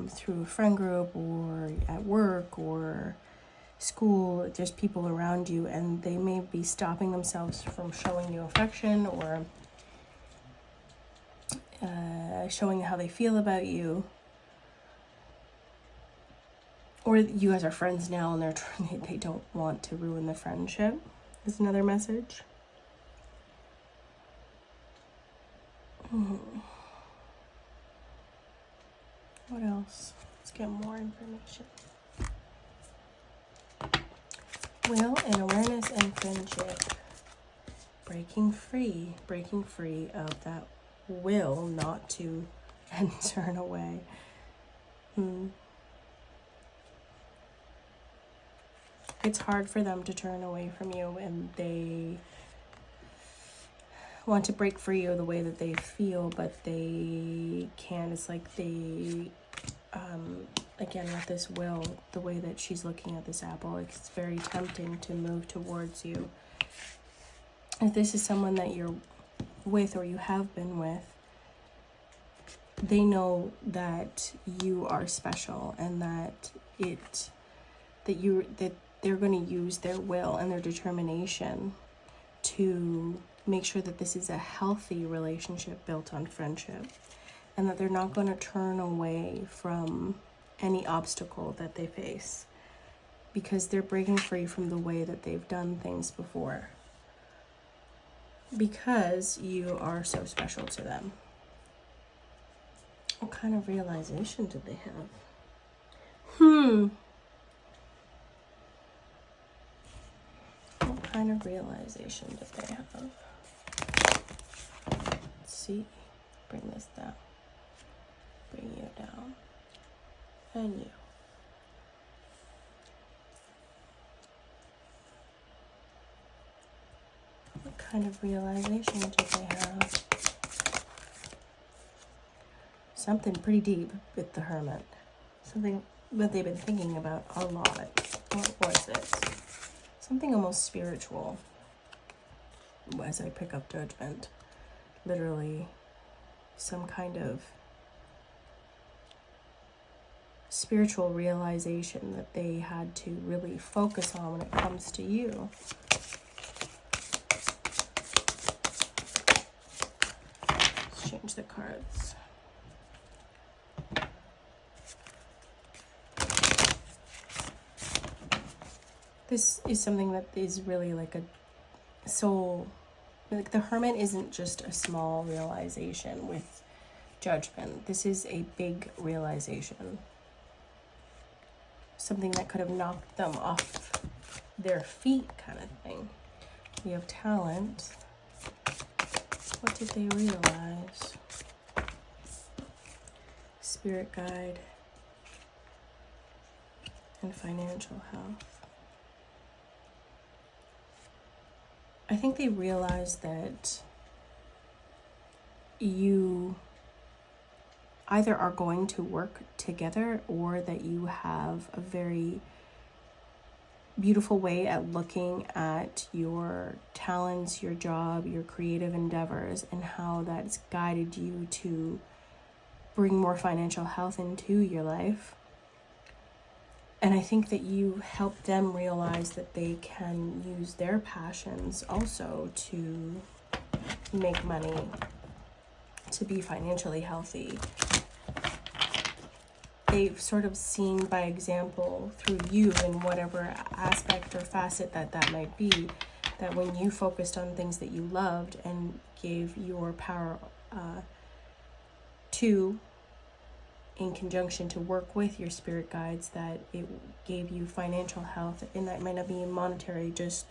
through a friend group, or at work, or school. There's people around you, and they may be stopping themselves from showing you affection, or showing how they feel about you. Or you guys are friends now, and they don't want to ruin the friendship, is another message. What else? Let's get more information. Will and awareness and friendship. Breaking free of that will not to and turn away. It's hard for them to turn away from you, and they want to break free of the way that they feel, but they can't. It's like they, again, with this will, the way that she's looking at this apple, it's very tempting to move towards you. If this is someone that you're with or you have been with, they know that you are special, and that they're going to use their will and their determination to make sure that this is a healthy relationship built on friendship, and that they're not going to turn away from any obstacle that they face, because they're breaking free from the way that they've done things before, because you are so special to them. What kind of realization did they have? What kind of realization did they have? Let's see. Bring this down. Bring you down. And you. What kind of realization did they have? Something pretty deep with the Hermit. Something that they've been thinking about a lot. What was this? Something almost spiritual. As I pick up Judgment. Literally some kind of spiritual realization that they had to really focus on when it comes to you. Let's change the cards. This is something that is really like a soul. Like the Hermit isn't just a small realization with Judgment. This is a big realization. Something that could have knocked them off their feet, kind of thing. We have Talent. What did they realize? Spirit Guide. And Financial Health. I think they realized that you either are going to work together, or that you have a very beautiful way at looking at your talents, your job, your creative endeavors, and how that's guided you to bring more financial health into your life. And I think that you help them realize that they can use their passions also to make money, to be financially healthy. They've sort of seen by example through you in whatever aspect or facet that might be, that when you focused on things that you loved and gave your power to, in conjunction to work with your spirit guides, that it gave you financial health, and that might not be monetary, just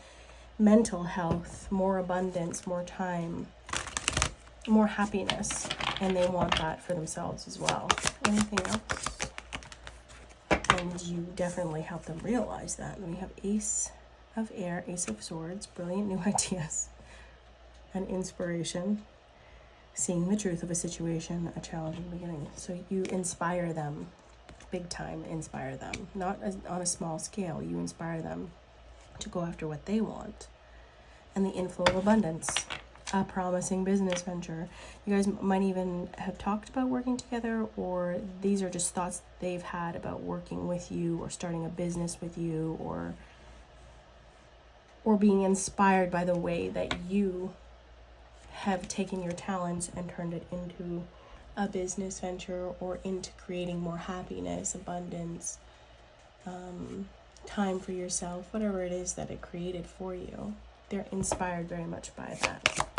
mental health, more abundance, more time, more happiness, and they want that for themselves as well. Anything else? And you definitely help them realize that. And we have Ace of Air, Ace of Swords, brilliant new ideas and inspiration, seeing the truth of a situation, a challenging beginning. So you inspire them, big time inspire them, not on a small scale. You inspire them to go after what they want. And the inflow of abundance, a promising business venture. You guys might even have talked about working together, or these are just thoughts they've had about working with you or starting a business with you, or being inspired by the way that you have taken your talents and turned it into a business venture, or into creating more happiness, abundance, time for yourself, whatever it is that it created for you. They're inspired very much by that.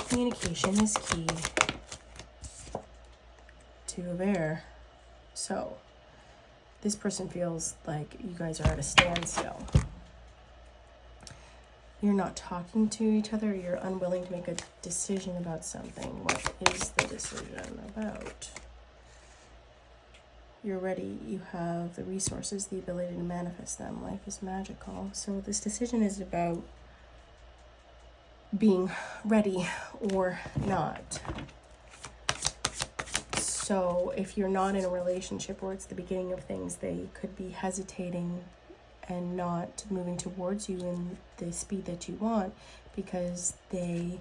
Communication is key. Two of Air. So this person feels like you guys are at a standstill. You're not talking to each other. You're unwilling to make a decision about something. What is the decision about? You're ready. You have the resources, the ability to manifest them. Life is magical. So this decision is about being ready or not. So if you're not in a relationship or it's the beginning of things, they could be hesitating and not moving towards you in the speed that you want, because they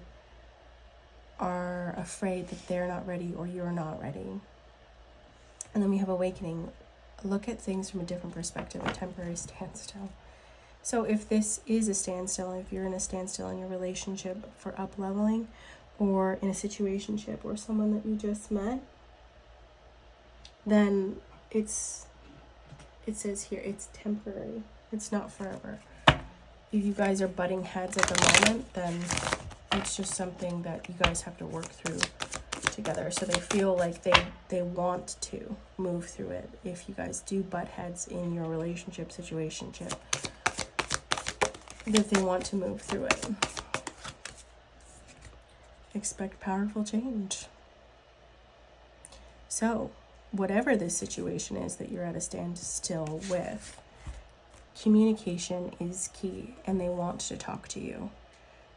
are afraid that they're not ready or you're not ready. And then we have Awakening. Look at things from a different perspective, a temporary standstill. So if this is a standstill, if you're in a standstill in your relationship for up-leveling, or in a situationship or someone that you just met, then it says here, it's temporary. It's not forever. If you guys are butting heads at the moment, then it's just something that you guys have to work through together. So they feel like they want to move through it. If you guys do butt heads in your relationship, situationship, that they want to move through it. Expect powerful change. So whatever this situation is that you're at a standstill with, communication is key, and they want to talk to you.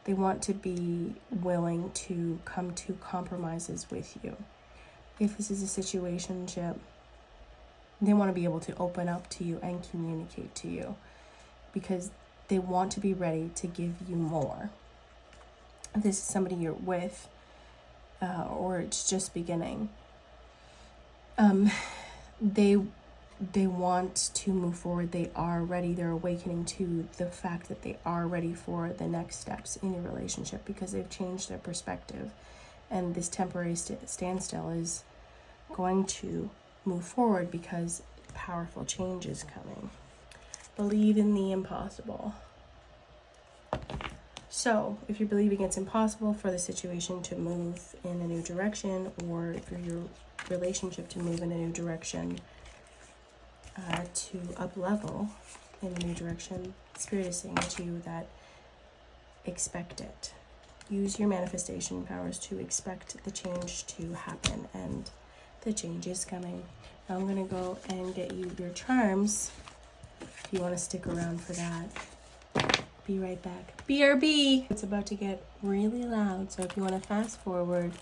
They want to be willing to come to compromises with you. If this is a situationship, they want to be able to open up to you and communicate to you, because they want to be ready to give you more. If this is somebody you're with, or it's just beginning, they want to move forward. They are ready. They're awakening to the fact that they are ready for the next steps in your relationship, because they've changed their perspective, and this temporary standstill is going to move forward because powerful change is coming. Believe in the impossible. So if you're believing it's impossible for the situation to move in a new direction, or for your relationship to move in a new direction, to up level in a new direction, Spirit is saying to you that expect it. Use your manifestation powers to expect the change to happen, and the change is coming. Now I'm going to go and get you your charms if you want to stick around for that. Be right back. BRB! It's about to get really loud, so if you want to fast forward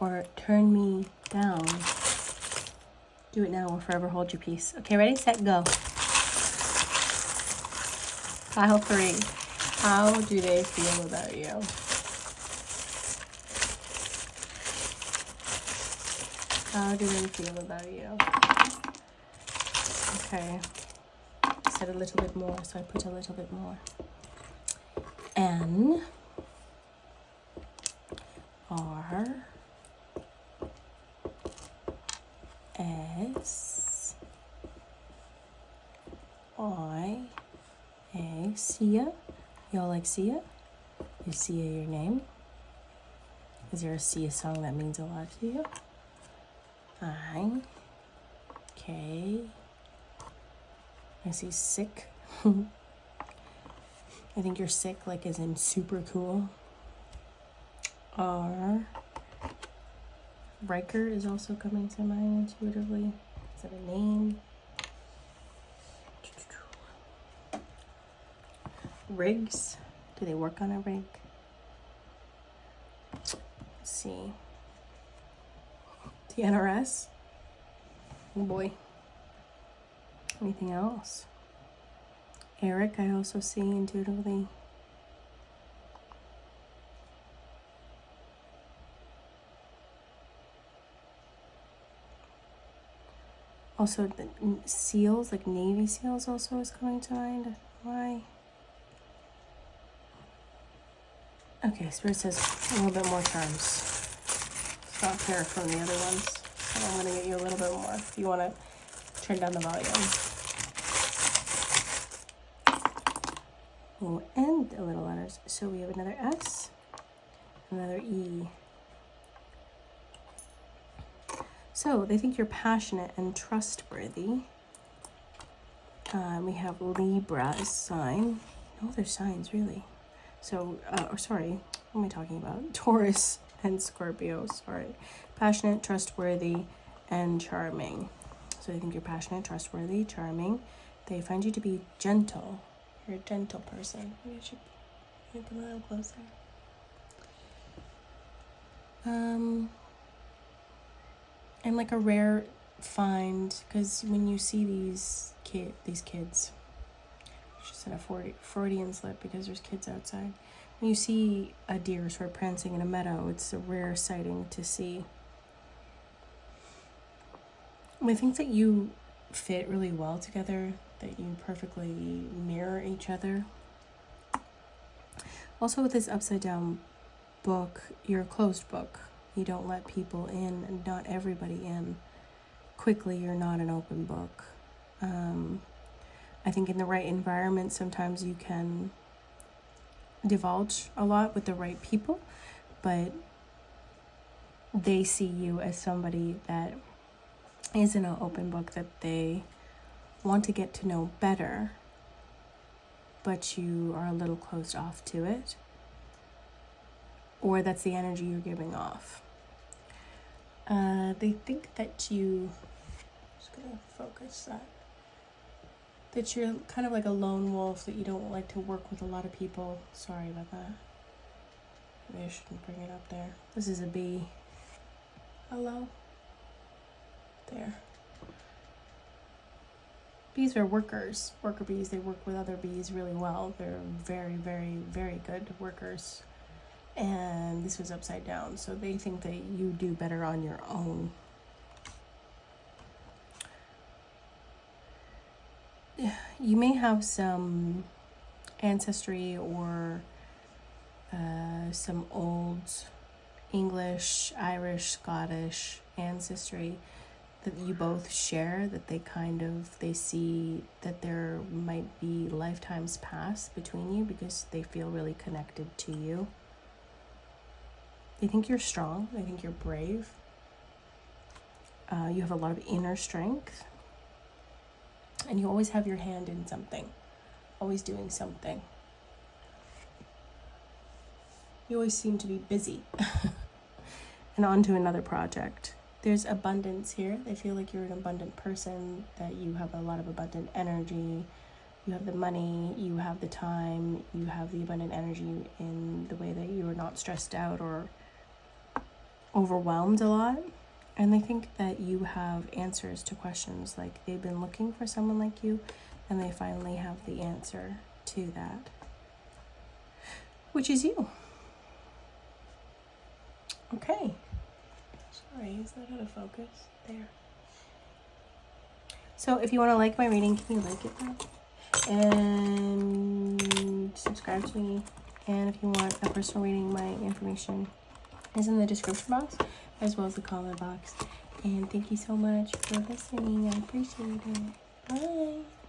or turn me down, do it now or forever hold your peace. Okay, ready, set, go. Pile 3. How do they feel about you? How do they feel about you? Okay. I said a little bit more, so I put a little bit more. N R S-I-A, Sia. Y'all like Sia? Is Sia your name? Is there a Sia song that means a lot to you? I-K. I see sick. I think you're sick, like as in super cool. R. Riker is also coming to mind intuitively. Is that a name? Rigs. Do they work on a rig? Let's see. The NRS. Oh boy. Anything else? Eric, I also see intuitively. Also, the SEALs, like Navy SEALs also is coming to mind. Why? Okay, Spirit says a little bit more charms. It's not fair from the other ones. So I'm going to get you a little bit more if you want to turn down the volume. Oh, and a little letters. So we have another S, another E. So they think you're passionate and trustworthy. We have Libra as sign. No other signs, really. So, sorry, what am I talking about? Taurus and Scorpio, sorry. Passionate, trustworthy, and charming. So they think you're passionate, trustworthy, charming. They find you to be gentle. You're a gentle person. Maybe I should come a little closer. And like a rare find, because when you see these kids, I just said a Freudian slip because there's kids outside. When you see a deer sort of prancing in a meadow, it's a rare sighting to see. I think that you fit really well together, that you perfectly mirror each other. Also with this upside down book, you're a closed book. You don't let people in, and not everybody in. Quickly, you're not an open book. I think in the right environment, sometimes you can divulge a lot with the right people, but they see you as somebody that isn't an open book, that they want to get to know better, but you are a little closed off to it, or that's the energy you're giving off. They think that I'm just gonna focus that you're kind of like a lone wolf, that you don't like to work with a lot of people. Sorry about that. Maybe I shouldn't bring it up there. This is a bee. Hello? There. Bees are workers. Worker bees, they work with other bees really well. They're very, very, very good workers. And this was upside down, so they think that you do better on your own. You may have some ancestry or some old English, Irish, Scottish ancestry that you both share, that they see that there might be lifetimes past between you because they feel really connected to you. They think you're strong. They think you're brave. You have a lot of inner strength. And you always have your hand in something. Always doing something. You always seem to be busy. And on to another project. There's abundance here. They feel like you're an abundant person, that you have a lot of abundant energy. You have the money, you have the time, you have the abundant energy in the way that you are not stressed out or overwhelmed a lot. And they think that you have answers to questions, like they've been looking for someone like you and they finally have the answer to that, which is you. Okay. Sorry, is that out of focus? There. So if you want to like my reading, can you like it now? And subscribe to me. And if you want a personal reading, my information is in the description box, as well as the comment box. And thank you so much for listening. I appreciate it. Bye.